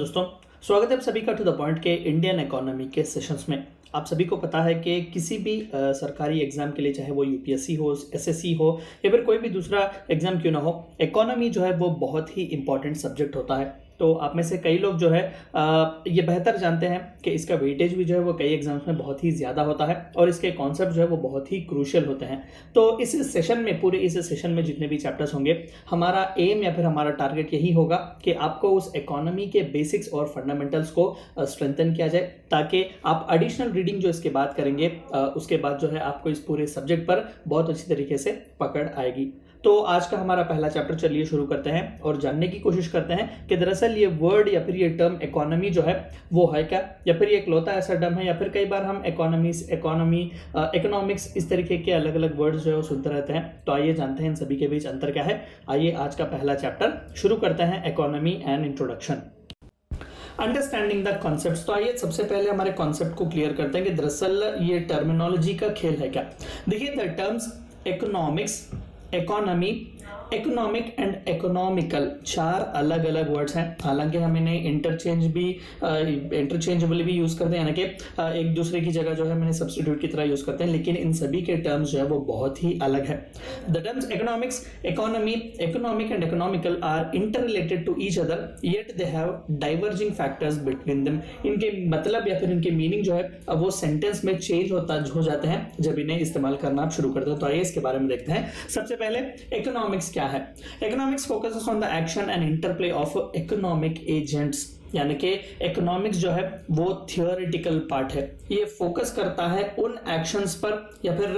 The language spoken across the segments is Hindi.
दोस्तों, स्वागत है आप सभी का टू द पॉइंट के इंडियन इकोनॉमी के सेशंस में। आप सभी को पता है कि किसी भी सरकारी एग्जाम के लिए, चाहे वो यूपीएससी हो, एसएससी हो या फिर कोई भी दूसरा एग्जाम क्यों ना हो, इकोनॉमी जो है वो बहुत ही इंपॉर्टेंट सब्जेक्ट होता है। तो आप में से कई लोग जो है ये बेहतर जानते हैं कि इसका वेटेज भी जो है वो कई एग्जाम्स में बहुत ही ज़्यादा होता है और इसके कॉन्सेप्ट जो है वो बहुत ही क्रूशियल होते हैं। तो इस सेशन में, पूरे इस सेशन में जितने भी चैप्टर्स होंगे, हमारा एम या फिर हमारा टारगेट यही होगा कि आपको उस इकोनॉमी के बेसिक्स और फंडामेंटल्स को स्ट्रेंथन किया जाए, ताकि आप एडिशनल रीडिंग जो इसके बाद करेंगे उसके बाद जो है आपको इस पूरे सब्जेक्ट पर बहुत अच्छी तरीके से पकड़ आएगी। तो आज का हमारा पहला चैप्टर चलिए शुरू करते हैं और जानने की कोशिश करते हैं कि दरअसल ये वर्ड या फिर ये टर्म इकोनॉमी जो है वो है क्या, या फिर ये इकलौता ऐसा टर्म है, या फिर कई बार हम इकोनॉमिक्स इस तरीके के अलग अलग वर्ड्स जो है वो सुनते रहते हैं। तो आइए जानते हैं इन सभी के बीच अंतर क्या है। आइए आज का पहला चैप्टर शुरू करते हैं, economy and introduction, understanding the concepts. तो आइए सबसे पहले हमारे कॉन्सेप्ट को क्लियर करते हैं कि दरअसल ये टर्मिनोलॉजी का खेल है क्या। देखिए, the terms economics, economy, economic and economical चार अलग अलग वर्ड्स हैं। हालांकि हम इन्हें इंटरचेंजेबली भी यूज करते हैं, यानी कि एक दूसरे की जगह जो है मैंने सब्स्टिट्यूट की तरह यूज करते हैं, लेकिन इन सभी के टर्म्स जो है वो बहुत ही अलग है। The terms economics, economy, economic and economical are interrelated to each other, yet they have diverging factors between them. इनके मतलब या फिर इनके मीनिंग जो है वो सेंटेंस में चेंज हो जाते हैं जब इन्हें इस्तेमाल करना आप शुरू करते हैं। तो आइए इसके बारे में देखते हैं। सबसे पहले इकोनॉमिक्स क्या है। Economics focuses on the action and interplay of economic agents, यानी कि इकोनॉमिक्स जो है वो थियोरेटिकल पार्ट है। ये फोकस करता है उन एक्शंस पर या फिर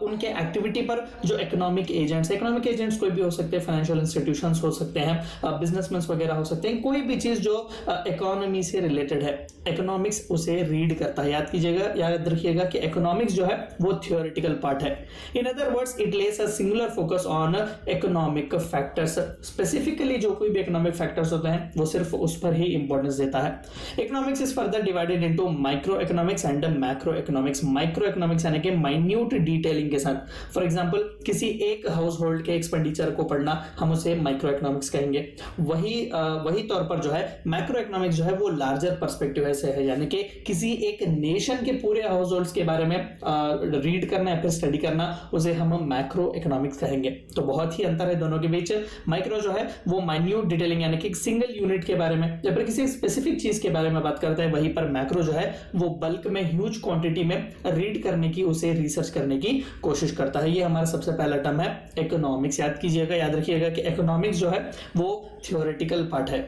उनके एक्टिविटी पर जो इकोनॉमिक एजेंट्स कोई भी हो सकते हैं, फाइनेंशियल इंस्टीट्यूशंस हो सकते हैं, बिजनेसमैन वगैरह हो सकते हैं, कोई भी चीज जो इकोनॉमी से रिलेटेड है, इकोनॉमिक्स उसे रीड करता है। याद रखिएगा कि इकोनॉमिक्स जो है वो थियोरेटिकल पार्ट है। In other words, it less a singular focus on economic factors. Specifically जो कोई भी इकोनॉमिक फैक्टर्स होते हैं वो सिर्फ उस पर ही इंपॉर्टेंस देता है। Economics is further divided into micro economics and macro economics. Micro economics यानी कि माइन्यूट डिटेलिंग के साथ। फॉर एग्जांपल, किसी एक हाउस होल्ड के एक्सपेंडिचर को पढ़ना, हम उसे माइक्रो इकोनॉमिक्स कहेंगे। वही तौर पर जो है मैक्रो इकोनॉमिक्स जो है वो लार्जर पर्सपेक्टिव से है, यानी कि किसी एक नेशन के पूरे हाउस होल्ड्स के बारे में रीड करना या फिर स्टडी करना, उसे हम मैक्रो इकोनॉमिक्स कहेंगे। तो बहुत ही अंतर है दोनों के बीच। माइक्रो जो है वो माइन्यूट डिटेलिंग यानी कि सिंगल यूनिट के बारे में या फिर किसी स्पेसिफिक चीज के बारे में बात करता है, वहीं पर मैक्रो जो है वो बल्क में, ह्यूज क्वांटिटी में रीड करने की, उसे रिसर्च करने की कोशिश करता है। ये हमारा सबसे पहला टर्म है इकोनॉमिक्स। याद रखिएगा कि इकोनॉमिक्स जो है वो थियोरेटिकल पार्ट है।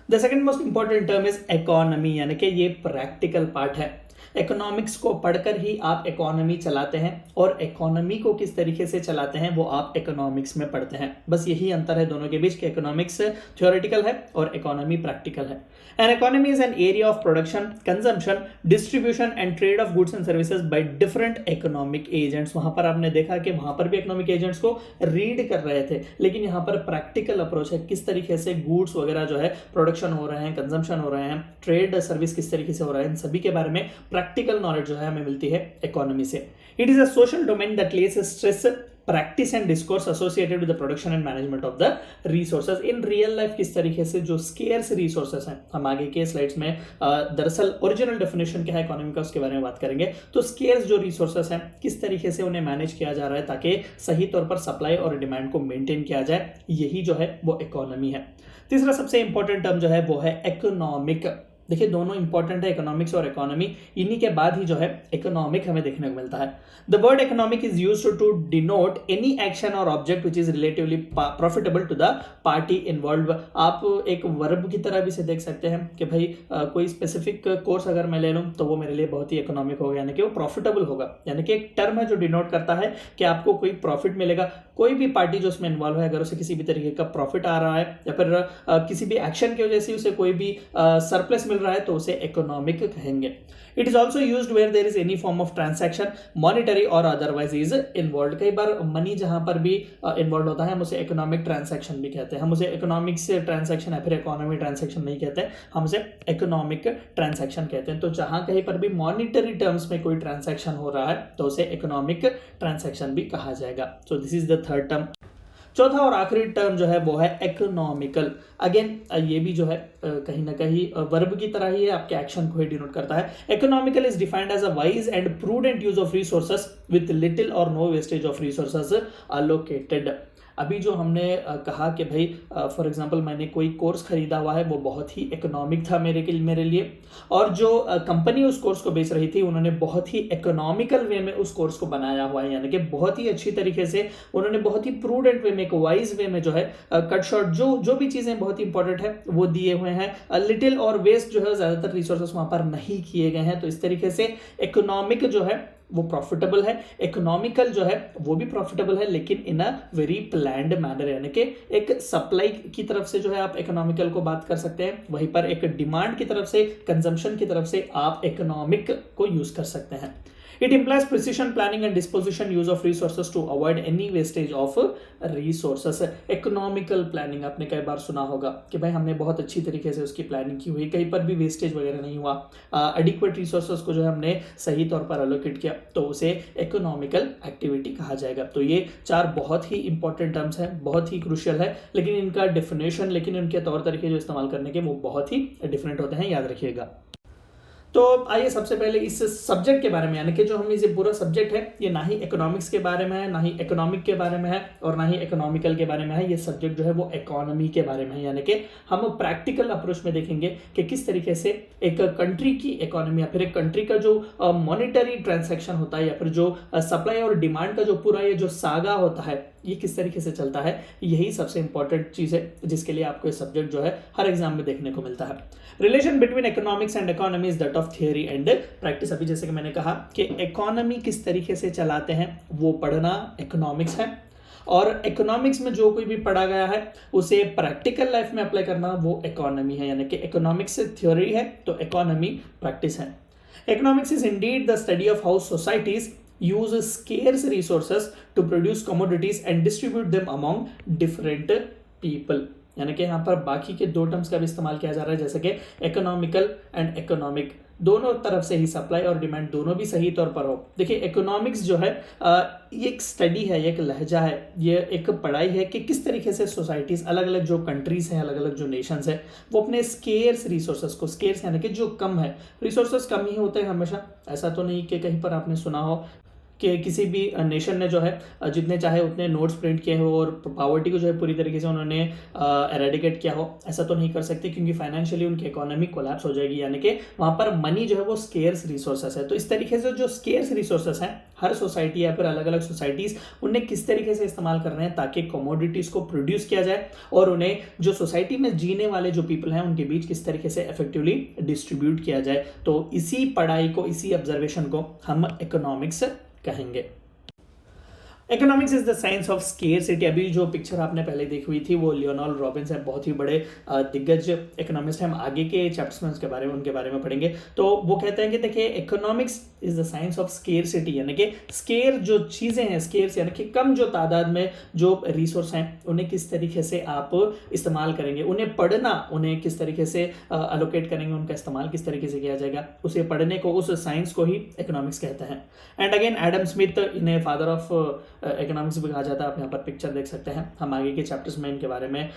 The second most important term is economy, यानी कि ये प्रैक्टिकल पार्ट है। इकोनॉमिक्स को पढ़कर ही आप इकोनॉमी चलाते हैं और इकोनॉमी को किस तरीके से चलाते हैं वो आप इकोनॉमिक्स में पढ़ते हैं। बस यही अंतर है दोनों के बीच कि इकोनॉमिक्स थ्योरेटिकल है और इकोनॉमी प्रैक्टिकल है। An economy is an area of production, consumption, distribution and trade off goods and services by different economic agents. वहां पर आपने देखा कि वहां पर भी इकोनॉमिक एजेंट्स को रीड कर रहे थे, लेकिन यहाँ पर प्रैक्टिकल अप्रोच है, किस तरीके से गुड्स वगैरह जो है प्रोडक्शन हो रहे हैं, कंजम्पशन हो रहे हैं, ट्रेड सर्विस किस तरीके से हो रहा है, इन सभी के बारे में प्रैक्टिकल नॉलेज जो है हमें मिलती है इकोनॉमी से। It is a social domain that less stress practice and discourse associated with the production and management of the resources. In real life किस तरीके से जो स्केर्स रिसोर्सेज हैं, हम आगे के स्लाइड्स में दरअसल ओरिजिनल डेफिनेशन क्या है इकोनॉमी का उसके बारे में बात करेंगे। तो स्केर्स जो रिसोर्सेज हैं, किस तरीके से उन्हें मैनेज किया जा रहा है ताकि सही तौर पर सप्लाई और डिमांड को मेंटेन किया जाए, यही जो है वो इकोनॉमी है। तीसरा सबसे इंपॉर्टेंट टर्म जो है वो है इकोनॉमिक। देखिए, दोनों इंपॉर्टेंट है, इकोनॉमिक्स और इकोनॉमी। इन्हीं के बाद ही जो है इकोनॉमिक हमें देखने को मिलता है। The word economic is used to denote any action or object which is relatively profitable to the party involve. आप एक वर्ब की तरह भी इसे देख सकते हैं कि भाई कोई स्पेसिफिक कोर्स अगर मैं ले लूँ तो वो मेरे लिए बहुत ही इकोनॉमिक होगा, यानी कि वो प्रॉफिटेबल होगा। यानी कि एक टर्म है जो डिनोट करता है कि आपको कोई प्रॉफिट मिलेगा। कोई भी पार्टी जो उसमें इन्वॉल्व है, अगर उसे किसी भी तरीके का प्रॉफिट आ रहा है या फिर किसी भी एक्शन की वजह से उसे कोई भी सरप्लस मिल रहा है, तो उसे इकोनॉमिक कहेंगे। It is also used where there is any form of transaction, monetary और अदरवाइज इज इन्वॉल्व। कई बार मनी जहां पर भी इन्वॉल्व होता है, हम उसे इकोनॉमिक ट्रांसैक्शन भी कहते हैं। हम उसे इकोनॉमिक्स ट्रांसैक्शन या फिर इकोनॉमी ट्रांसैक्शन नहीं कहते, हम उसे इकोनॉमिक ट्रांसैक्शन कहते हैं। तो जहां कहीं पर भी मॉनिटरी टर्म्स में कोई ट्रांसैक्शन हो रहा है तो उसे इकोनॉमिक ट्रांसैक्शन भी कहा जाएगा। So this is the third term. चौथा और आखिरी टर्म जो है वो है इकोनॉमिकल। अगेन ये भी जो है कहीं ना कहीं वर्ब की तरह ही है, आपके एक्शन को ही डिनोट करता है। Economical is defined as a wise and prudent use of resources with little or no wastage of resources allocated. अभी जो हमने कहा कि भाई फॉर एग्जांपल मैंने कोई कोर्स खरीदा हुआ है, वो बहुत ही इकोनॉमिक था मेरे लिए, और जो कंपनी उस कोर्स को बेच रही थी उन्होंने बहुत ही इकोनॉमिकल वे में उस कोर्स को बनाया हुआ है, यानी कि बहुत ही अच्छी तरीके से उन्होंने बहुत ही प्रूडेंट वे में, एक वाइज वे में जो है कट शॉर्ट जो भी चीज़ें बहुत ही इंपॉर्टेंट है वो दिए हुए हैं। लिटिल और वेस्ट जो है ज़्यादातर रिसोर्सेस वहाँ पर नहीं किए गए हैं। तो इस तरीके से इकोनॉमिक जो है वो प्रॉफिटेबल है, इकोनॉमिकल जो है वो भी प्रॉफिटेबल है, लेकिन इन अ वेरी प्लान्ड मैनर, यानी कि एक सप्लाई की तरफ से जो है आप इकोनॉमिकल को बात कर सकते हैं, वहीं पर एक डिमांड की तरफ से, कंजम्पशन की तरफ से आप इकोनॉमिक को यूज कर सकते हैं। It implies precision planning and disposition use of resources to avoid any wastage of resources. Economical planning आपने कई बार सुना होगा कि भाई हमने बहुत अच्छी तरीके से उसकी प्लानिंग की हुई, कहीं पर भी वेस्टेज वगैरह नहीं हुआ, एडिक्वेट रिसोर्सेज को जो है हमने सही तौर पर एलोकेट किया, तो उसे इकोनॉमिकल एक्टिविटी कहा जाएगा। तो ये चार बहुत ही इंपॉर्टेंट टर्म्स हैं, बहुत ही क्रूशियल है, लेकिन इनका डेफिनेशन, लेकिन इनके तौर तरीके जो इस्तेमाल करने के वो बहुत ही डिफरेंट होते हैं, याद रखिएगा। तो आइए सबसे पहले इस सब्जेक्ट के बारे में, यानी कि जो हम ये पूरा सब्जेक्ट है ये ना ही इकोनॉमिक्स के बारे में है, ना ही इकोनॉमिक के बारे में है, और ना ही इकोनॉमिकल के बारे में है। ये सब्जेक्ट जो है वो इकोनॉमी के बारे में है, यानी कि हम प्रैक्टिकल अप्रोच में देखेंगे कि किस तरीके से एक कंट्री की इकोनॉमी या फिर एक कंट्री का जो मॉनिटरी ट्रांजैक्शन होता है, या फिर जो सप्लाई और डिमांड का जो पूरा ये जो सागा होता है, ये किस तरीके से चलता है। यही सबसे इंपॉर्टेंट चीज़ है जिसके लिए आपको ये सब्जेक्ट जो है हर एग्जाम में देखने को मिलता है। Relation between economics and economy is that of theory and practice. अभी जैसे कि मैंने कहा कि इकोनॉमी किस तरीके से चलाते हैं वो पढ़ना इकोनॉमिक्स है, और इकोनॉमिक्स में जो कोई भी पढ़ा गया है उसे प्रैक्टिकल लाइफ में अप्लाई करना वो इकोनॉमी है, यानी कि इकोनॉमिक्स थ्योरी है तो इकोनॉमी प्रैक्टिस है। Economics is Indeed the study of how societies use scarce resources to produce commodities and distribute them among different people। यानी कि यहाँ पर बाकी के दो टर्म्स का भी इस्तेमाल किया जा रहा है, जैसे कि इकोनॉमिकल एंड इकोनॉमिक, दोनों तरफ से ही सप्लाई और डिमांड दोनों भी सही तौर पर हो। देखिए इकोनॉमिक्स जो है ये एक स्टडी है, ये एक लहजा है, ये एक पढ़ाई है कि किस तरीके से सोसाइटीज, अलग अलग जो कंट्रीज हैं, अलग अलग जो नेशंस है, वो अपने स्केर्स रिसोर्सेस को, स्केर्स यानी कि जो कम है, रिसोर्सेस कम ही होते हैं हमेशा, ऐसा तो नहीं कि कहीं पर आपने सुना हो कि किसी भी नेशन ने जो है जितने चाहे उतने नोट्स प्रिंट किए हो और पॉवर्टी को जो है पूरी तरीके से उन्होंने एरेडिकेट किया हो, ऐसा तो नहीं कर सकते, क्योंकि फाइनेंशियली उनकी इकोनॉमी कोलैप्स हो जाएगी, यानी कि वहाँ पर मनी जो है वो स्केर्स रिसोर्सेस है। तो इस तरीके से जो स्केर्स रिसोर्सेस हैं, हर सोसाइटी या फिर अलग अलग सोसाइटीज़ उन्हें किस तरीके से इस्तेमाल कर रहे हैं ताकि कमोडिटीज़ को प्रोड्यूस किया जाए, और उन्हें जो सोसाइटी में जीने वाले जो पीपल हैं उनके बीच किस तरीके से इफेक्टिवली डिस्ट्रीब्यूट किया जाए। तो इसी पढ़ाई को, इसी ऑब्जर्वेशन को हम इकोनॉमिक्स कहेंगे। Economics is the science of scarcity. अभी जो पिक्चर आपने पहले देखी हुई थी वो लियोनार्ड रॉबिन्स है, बहुत ही बड़े दिग्गज इकोनॉमिस्ट हैं। हम आगे के चैप्टर्स में उनके बारे में पढ़ेंगे। तो वो कहते हैं कि देखिए economics is the science of scarcity, यानी कि स्केर जो चीज़ें हैं, स्केर्स यानी कि कम जो तादाद में जो रिसोर्स हैं उन्हें किस तरीके से आप इस्तेमाल करेंगे, उन्हें पढ़ना, उन्हें किस तरीके से अलोकेट करेंगे, उनका इस्तेमाल किस तरीके से किया जाएगा, उसे पढ़ने को, उस साइंस को ही इकोनॉमिक्स कहते हैं। एंड अगेन एडम स्मिथ, इन्हें फादर ऑफ इकोनॉमिक्स भी कहा जाता है। आप यहाँ पर पिक्चर देख सकते हैं। हम आगे के चैप्टर्स में इनके बारे में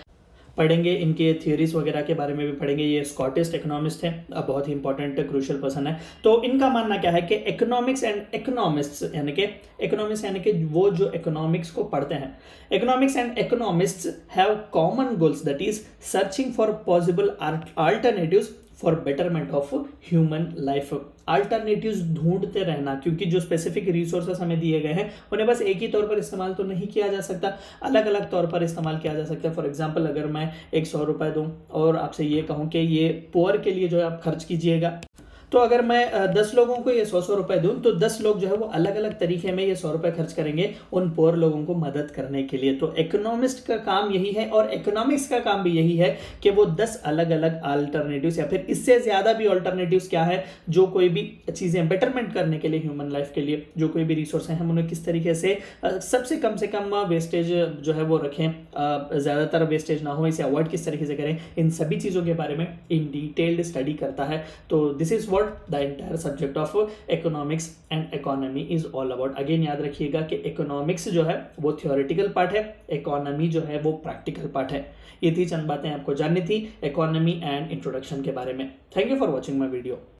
पढ़ेंगे, इनके थियोरीज वगैरह के बारे में भी पढ़ेंगे। ये स्कॉटिश इकोनॉमिस्ट हैं, बहुत ही इंपॉर्टेंट क्रूशियल पर्सन है। तो इनका मानना क्या है कि इकोनॉमिक्स एंड इकोनॉमिस्ट्स, यानी कि इकोनॉमिक्स यानी कि वो जो इकोनॉमिक्स को पढ़ते हैं, economics and economists have common goals, that is searching for possible alternatives for betterment of human life. Alternatives ढूंढते रहना, क्योंकि जो स्पेसिफिक रिसोर्सेस हमें दिए गए हैं उन्हें बस एक ही तौर पर इस्तेमाल तो नहीं किया जा सकता, अलग अलग तौर पर इस्तेमाल किया जा सकता है। फॉर एग्जांपल अगर मैं 100 रुपये दूं और आपसे ये कहूं कि ये पुअर के लिए जो है आप खर्च कीजिएगा, तो अगर मैं 10 लोगों को ये 100 रुपये दूं तो 10 लोग जो है वो अलग अलग तरीके में ये 100 रुपये खर्च करेंगे उन पुअर लोगों को मदद करने के लिए। तो इकोनॉमिस्ट का काम यही है और इकोनॉमिक्स का काम भी यही है कि वो 10 अलग अलग अल्टरनेटिव्स या फिर इससे ज़्यादा भी अल्टरनेटिव्स क्या है, जो कोई भी चीज़ें बेटरमेंट करने के लिए, ह्यूमन लाइफ के लिए जो कोई भी रिसोर्स हैं, हम उन्हें किस तरीके से सबसे कम से कम वेस्टेज जो है वो रखें, ज़्यादातर वेस्टेज ना हो, इसे अवॉइड किस तरीके से करें, इन सभी चीज़ों के बारे में इन डिटेल्ड स्टडी करता है। तो this is what what the entire subject of economics and economy is all about. Again याद रखिएगा कि इकोनॉमिक्स जो है वो थियोरेटिकल पार्ट है, इकोनॉमी जो है वो प्रैक्टिकल पार्ट है। ये थी चंद बातें आपको जाननी थी इकोनॉमी एंड इंट्रोडक्शन के बारे में। Thank you for watching my video.